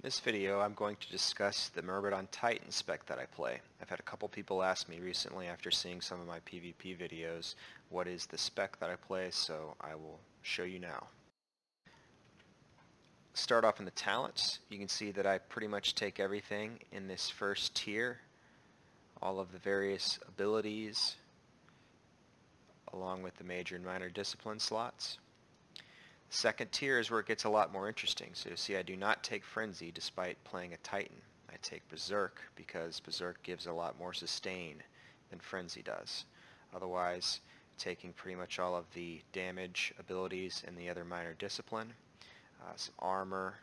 In this video I'm going to discuss the Myrmidon Titan Spec that I play. I've had a couple people ask me recently after seeing some of my PvP videos what is the spec that I play, so I will show you now. Start off in the talents. You can see that I pretty much take everything in this first tier, all of the various abilities along with the major and minor discipline slots. Second tier is where it gets a lot more interesting. So you see I do not take Frenzy despite playing a Titan. I take Berserk because Berserk gives a lot more sustain than Frenzy does. Otherwise, taking pretty much all of the damage abilities and the other minor discipline. Some armor.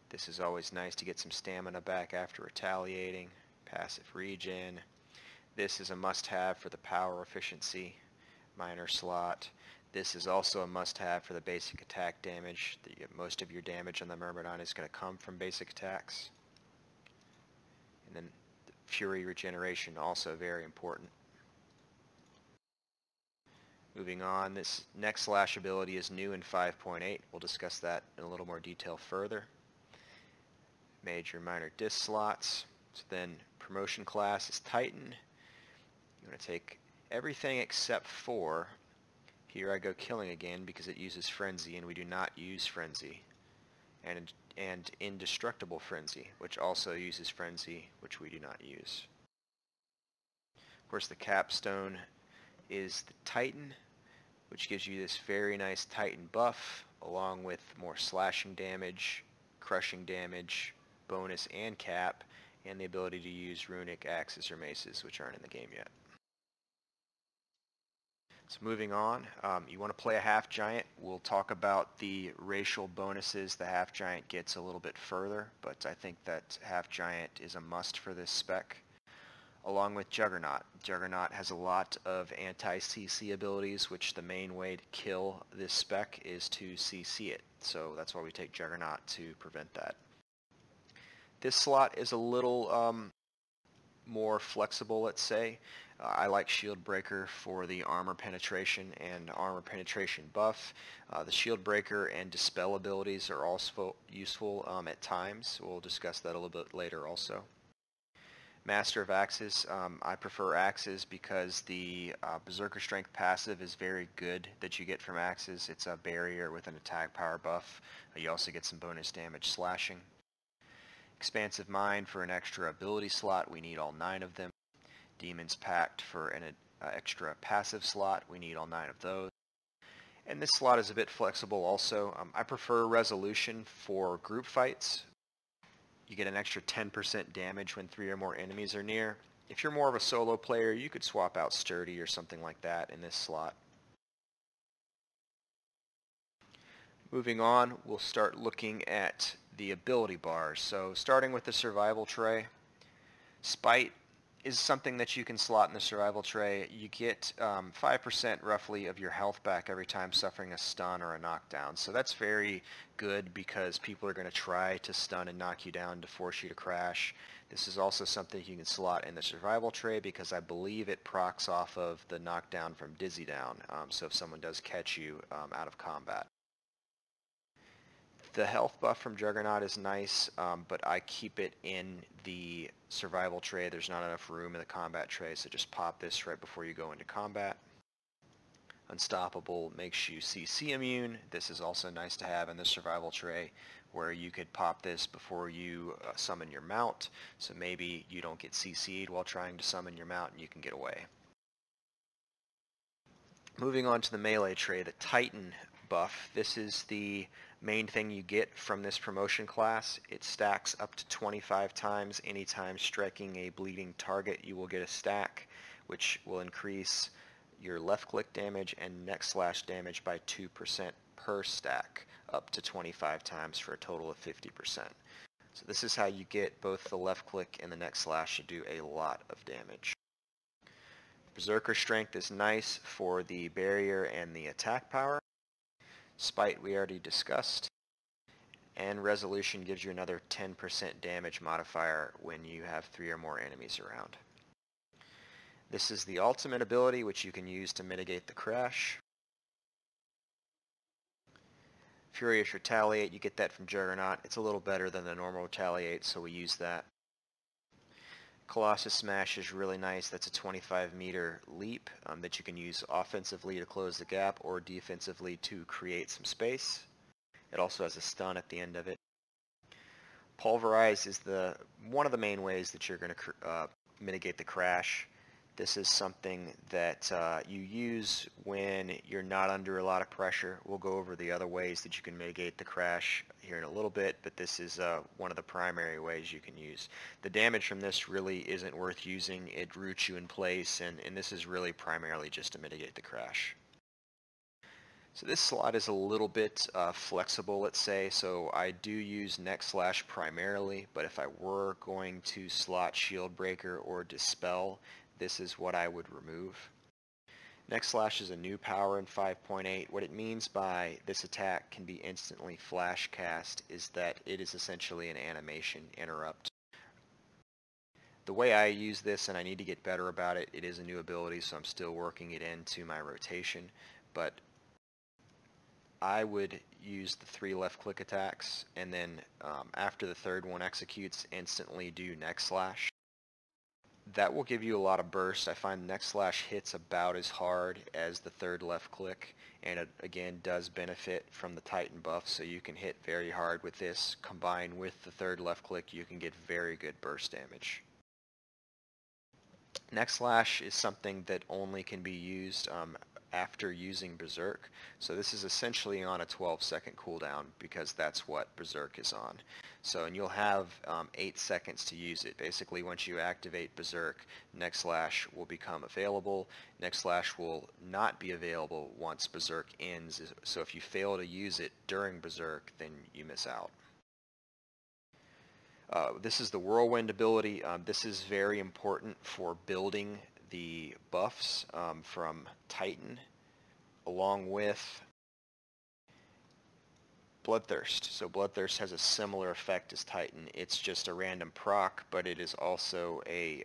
This is always nice to get some stamina back after retaliating. Passive regen. This is a must-have for the power efficiency minor slot. This is also a must-have for the basic attack damage. Most of your damage on the Myrmidon is going to come from basic attacks. And then the Fury regeneration, also very important. Moving on, this next slash ability is new in 5.8. We'll discuss that in a little more detail further. Major minor disc slots. So then promotion class is Titan. You want to take everything except for, here I go killing again because it uses Frenzy and we do not use Frenzy. And Indestructible Frenzy, which also uses Frenzy, which we do not use. Of course, the capstone is the Titan, which gives you this very nice Titan buff, along with more slashing damage, crushing damage, bonus and cap, and the ability to use runic axes or maces, which aren't in the game yet. So moving on, you want to play a half giant. We'll talk about the racial bonuses the half giant gets a little bit further, but I think that half giant is a must for this spec. Along with Juggernaut. Juggernaut has a lot of anti-CC abilities, which the main way to kill this spec is to CC it. So that's why we take Juggernaut to prevent that. This slot is a little more flexible, let's say. I like Shield Breaker for the armor penetration and armor penetration buff. The Shield Breaker and Dispel abilities are also useful at times. We'll discuss that a little bit later also. Master of Axes. I prefer Axes because the Berserker Strength passive is very good that you get from Axes. It's a barrier with an attack power buff. You also get some bonus damage slashing. Expansive Mind for an extra ability slot. We need all 9 of them. Demon's Pact for an extra passive slot. We need all 9 of those. And this slot is a bit flexible also. I prefer Resolution for group fights. You get an extra 10% damage when 3 or more enemies are near. If you're more of a solo player, you could swap out Sturdy or something like that in this slot. Moving on, we'll start looking at the ability bars. So starting with the survival tray, Spite is something that you can slot in the survival tray. You get 5% roughly of your health back every time suffering a stun or a knockdown. So that's very good because people are going to try to stun and knock you down to force you to crash. This is also something you can slot in the survival tray because I believe it procs off of the knockdown from Dizzy Down. So if someone does catch you out of combat. The health buff from Juggernaut is nice, but I keep it in the survival tray. There's not enough room in the combat tray, so just pop this right before you go into combat. Unstoppable makes you CC immune. This is also nice to have in the survival tray, where you could pop this before you summon your mount, so maybe you don't get CC'd while trying to summon your mount and you can get away. Moving on to the melee tray, the Titan buff. This is the main thing you get from this promotion class. It stacks up to 25 times. Anytime striking a bleeding target, you will get a stack, which will increase your left click damage and neck slash damage by 2% per stack, up to 25 times for a total of 50%. So this is how you get both the left click and the neck slash to do a lot of damage. Berserker Strength is nice for the barrier and the attack power. Spite we already discussed, and Resolution gives you another 10% damage modifier when you have 3 or more enemies around. This is the ultimate ability, which you can use to mitigate the crash. Furious Retaliate, you get that from Juggernaut. It's a little better than the normal Retaliate, so we use that. Colossus Smash is really nice. That's a 25-meter leap that you can use offensively to close the gap or defensively to create some space. It also has a stun at the end of it. Pulverize is one of the main ways that you're going to mitigate the crash. This is something that you use when you're not under a lot of pressure. We'll go over the other ways that you can mitigate the crash here in a little bit, but this is one of the primary ways you can use. The damage from this really isn't worth using. It roots you in place, and this is really primarily just to mitigate the crash. So this slot is a little bit flexible, let's say, so I do use Neck Slash primarily, but if I were going to slot Shield Breaker or Dispel, this is what I would remove. Neck Slash is a new power in 5.8. What it means by this attack can be instantly flash cast is that it is essentially an animation interrupt. The way I use this, and I need to get better about it, it is a new ability, so I'm still working it into my rotation, but I would use the 3 left click attacks, and then after the third one executes, instantly do Neck Slash. That will give you a lot of burst. I find Neck Slash hits about as hard as the third left click, and it again does benefit from the Titan buff, so you can hit very hard with this. Combined with the third left click, you can get very good burst damage. Neck Slash is something that only can be used after using Berserk. So this is essentially on a 12-second cooldown because that's what Berserk is on. So, and you'll have 8 seconds to use it. Basically, once you activate Berserk, Neck Slash will become available. Neck Slash will not be available once Berserk ends. So if you fail to use it during Berserk, then you miss out. This is the Whirlwind ability. This is very important for building the buffs from Titan, along with Bloodthirst. So Bloodthirst has a similar effect as Titan. It's just a random proc, but it is also a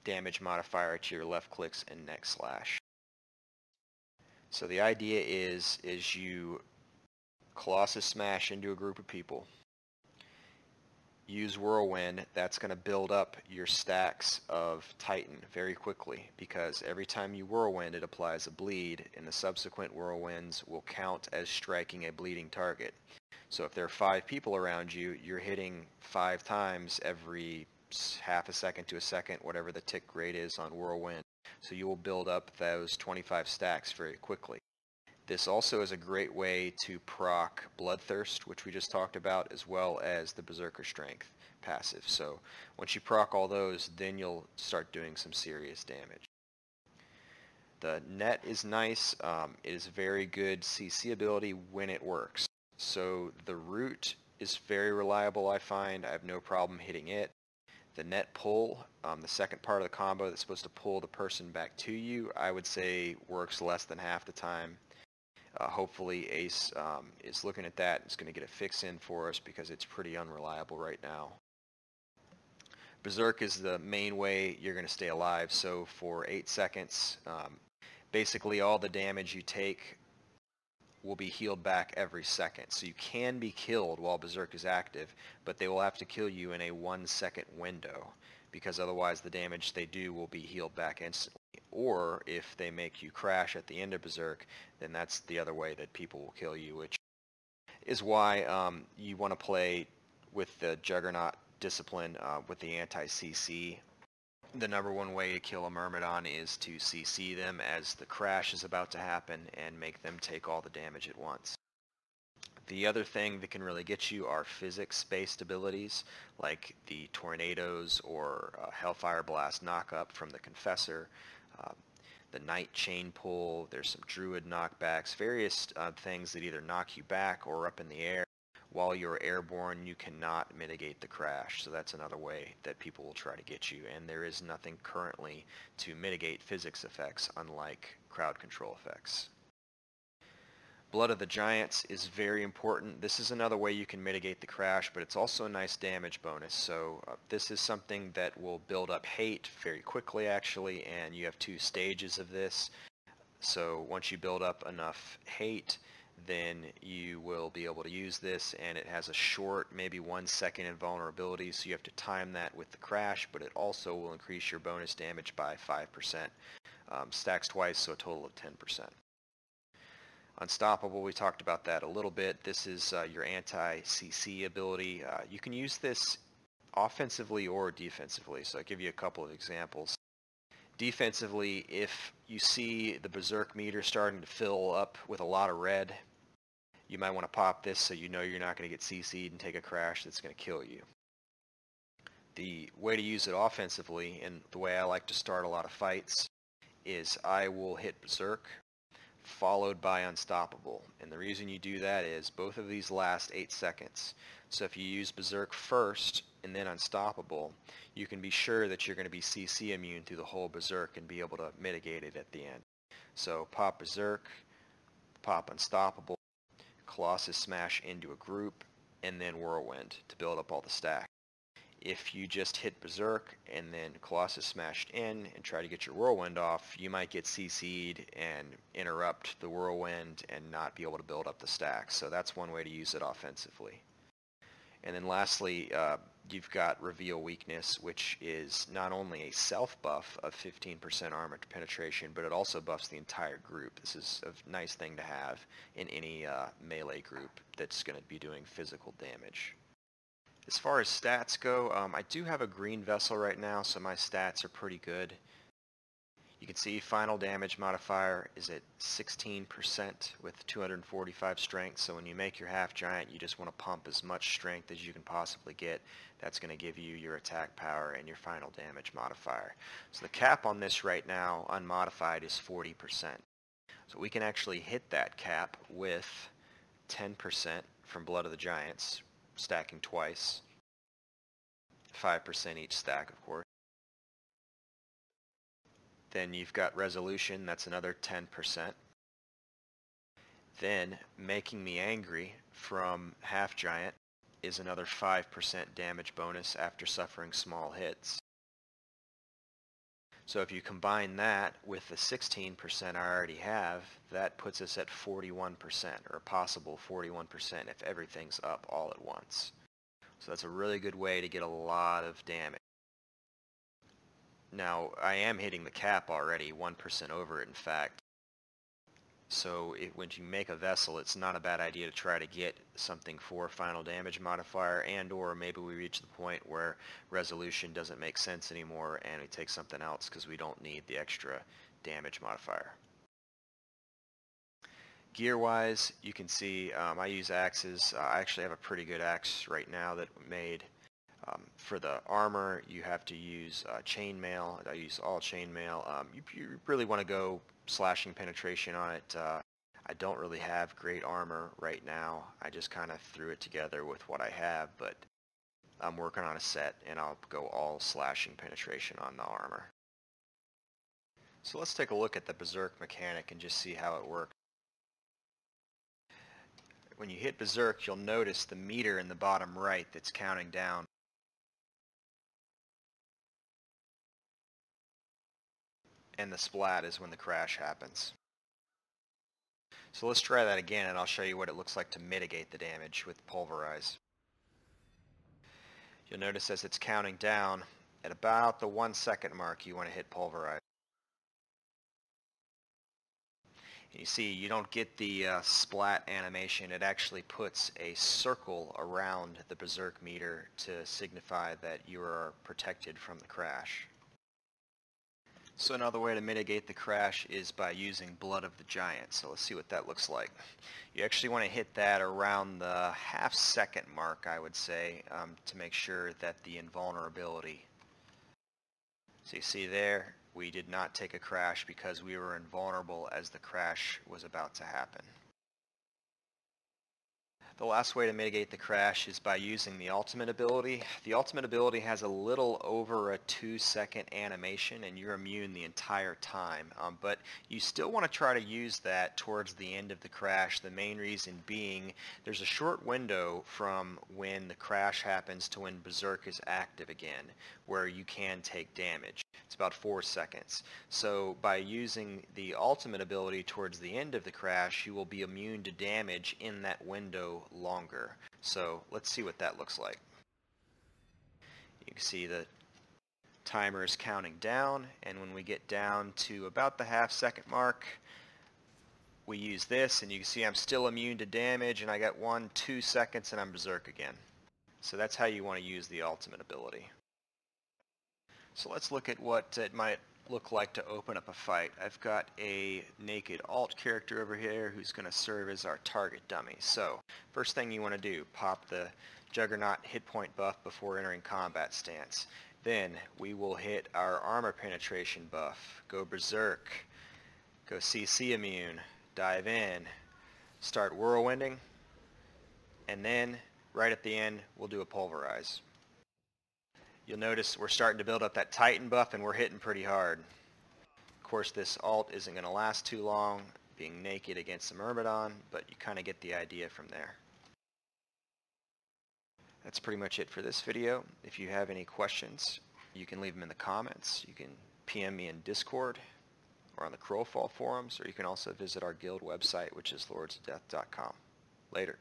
damage modifier to your left clicks and Neck Slash. So the idea is you Colossus Smash into a group of people. Use Whirlwind. That's going to build up your stacks of Titan very quickly, because every time you Whirlwind it applies a bleed, and the subsequent Whirlwinds will count as striking a bleeding target. So if there are 5 people around you, you're hitting 5 times every half a second to a second, whatever the tick rate is on Whirlwind. So you will build up those 25 stacks very quickly. This also is a great way to proc Bloodthirst, which we just talked about, as well as the Berserker Strength passive. So once you proc all those, then you'll start doing some serious damage. The net is nice. It is a very good CC ability when it works. So the root is very reliable, I find. I have no problem hitting it. The net pull, the second part of the combo that's supposed to pull the person back to you, I would say works less than half the time. Hopefully Ace is looking at that and is going to get a fix in for us, because it's pretty unreliable right now. Berserk is the main way you're going to stay alive. So for 8 seconds, basically all the damage you take will be healed back every second. So you can be killed while Berserk is active, but they will have to kill you in a 1-second window, because otherwise the damage they do will be healed back instantly. Or if they make you crash at the end of Berserk, then that's the other way that people will kill you, which is why you want to play with the Juggernaut discipline with the anti-CC. The number one way to kill a Myrmidon is to CC them as the crash is about to happen and make them take all the damage at once. The other thing that can really get you are physics-based abilities, like the Tornadoes or Hellfire Blast Knockup from the Confessor, the Night Chain Pull. There's some Druid knockbacks, various things that either knock you back or up in the air. While you're airborne, you cannot mitigate the crash, so that's another way that people will try to get you, and there is nothing currently to mitigate physics effects, unlike crowd control effects. Blood of the Giants is very important. This is another way you can mitigate the crash, but it's also a nice damage bonus. So this is something that will build up hate very quickly, actually, and you have 2 stages of this. So once you build up enough hate, then you will be able to use this, and it has a short, maybe 1 second invulnerability, so you have to time that with the crash, but it also will increase your bonus damage by 5%. Stacks twice, so a total of 10%. Unstoppable, we talked about that a little bit. This is your anti-CC ability. You can use this offensively or defensively, so I'll give you a couple of examples. Defensively, if you see the Berserk meter starting to fill up with a lot of red, you might want to pop this so you know you're not going to get CC'd and take a crash that's going to kill you. The way to use it offensively, and the way I like to start a lot of fights, is I will hit Berserk followed by Unstoppable. And the reason you do that is both of these last 8 seconds. So if you use Berserk first and then Unstoppable, you can be sure that you're going to be CC immune through the whole Berserk and be able to mitigate it at the end. So pop Berserk, pop Unstoppable, Colossus Smash into a group, and then Whirlwind to build up all the stack. If you just hit Berserk and then Colossus Smashed in and try to get your Whirlwind off, you might get CC'd and interrupt the Whirlwind and not be able to build up the stack. So that's one way to use it offensively. And then lastly, you've got Reveal Weakness, which is not only a self buff of 15% armor penetration, but it also buffs the entire group. This is a nice thing to have in any melee group that's going to be doing physical damage. As far as stats go, I do have a green vessel right now, so my stats are pretty good. You can see final damage modifier is at 16% with 245 strength, so when you make your half giant, you just want to pump as much strength as you can possibly get. That's going to give you your attack power and your final damage modifier. So the cap on this right now, unmodified, is 40%. So we can actually hit that cap with 10% from Blood of the Giants, stacking twice, 5% each stack, of course. Then you've got Resolution, that's another 10%. Then Making Me Angry from Half Giant is another 5% damage bonus after suffering small hits. So if you combine that with the 16% I already have, that puts us at 41%, or a possible 41% if everything's up all at once. So that's a really good way to get a lot of damage. Now, I am hitting the cap already, 1% over it in fact. So when you make a vessel, it's not a bad idea to try to get something for final damage modifier, and or maybe we reach the point where Resolution doesn't make sense anymore and we take something else because we don't need the extra damage modifier. Gear-wise, you can see I use axes. I actually have a pretty good axe right now that we made. For the armor, you have to use chainmail. I use all chainmail. You really want to go slashing penetration on it. I don't really have great armor right now. I just kind of threw it together with what I have, but I'm working on a set and I'll go all slashing penetration on the armor. So let's take a look at the Berserk mechanic and just see how it works. When you hit Berserk, you'll notice the meter in the bottom right that's counting down. And the splat is when the crash happens. So let's try that again and I'll show you what it looks like to mitigate the damage with Pulverize. You'll notice as it's counting down, at about the 1 second mark you want to hit Pulverize. And you see you don't get the splat animation. It actually puts a circle around the Berserk meter to signify that you are protected from the crash. So another way to mitigate the crash is by using Blood of the Giant. So let's see what that looks like. You actually want to hit that around the half-second mark, I would say, to make sure that the invulnerability. So you see there, we did not take a crash because we were invulnerable as the crash was about to happen. The last way to mitigate the crash is by using the ultimate ability. The ultimate ability has a little over a 2-second animation and you're immune the entire time. But you still want to try to use that towards the end of the crash. The main reason being there's a short window from when the crash happens to when Berserk is active again where you can take damage. It's about 4 seconds. So by using the ultimate ability towards the end of the crash, you will be immune to damage in that window longer. So let's see what that looks like. You can see the timer is counting down, and when we get down to about the half-second mark, we use this, and you can see I'm still immune to damage, and I got 1-2 seconds and I'm Berserk again. So that's how you want to use the ultimate ability. So let's look at what it might look like to open up a fight. I've got a naked alt character over here who's going to serve as our target dummy. So first thing you want to do, pop the Juggernaut hit point buff before entering combat stance. Then we will hit our armor penetration buff, go Berserk, go CC immune, dive in, start whirlwinding, and then right at the end we'll do a pulverize. You'll notice we're starting to build up that Titan buff and we're hitting pretty hard. Of course this alt isn't going to last too long, being naked against the Myrmidon, but you kind of get the idea from there. That's pretty much it for this video. If you have any questions, you can leave them in the comments. You can PM me in Discord or on the Crowfall forums, or you can also visit our guild website, which is lordsofdeath.com. Later.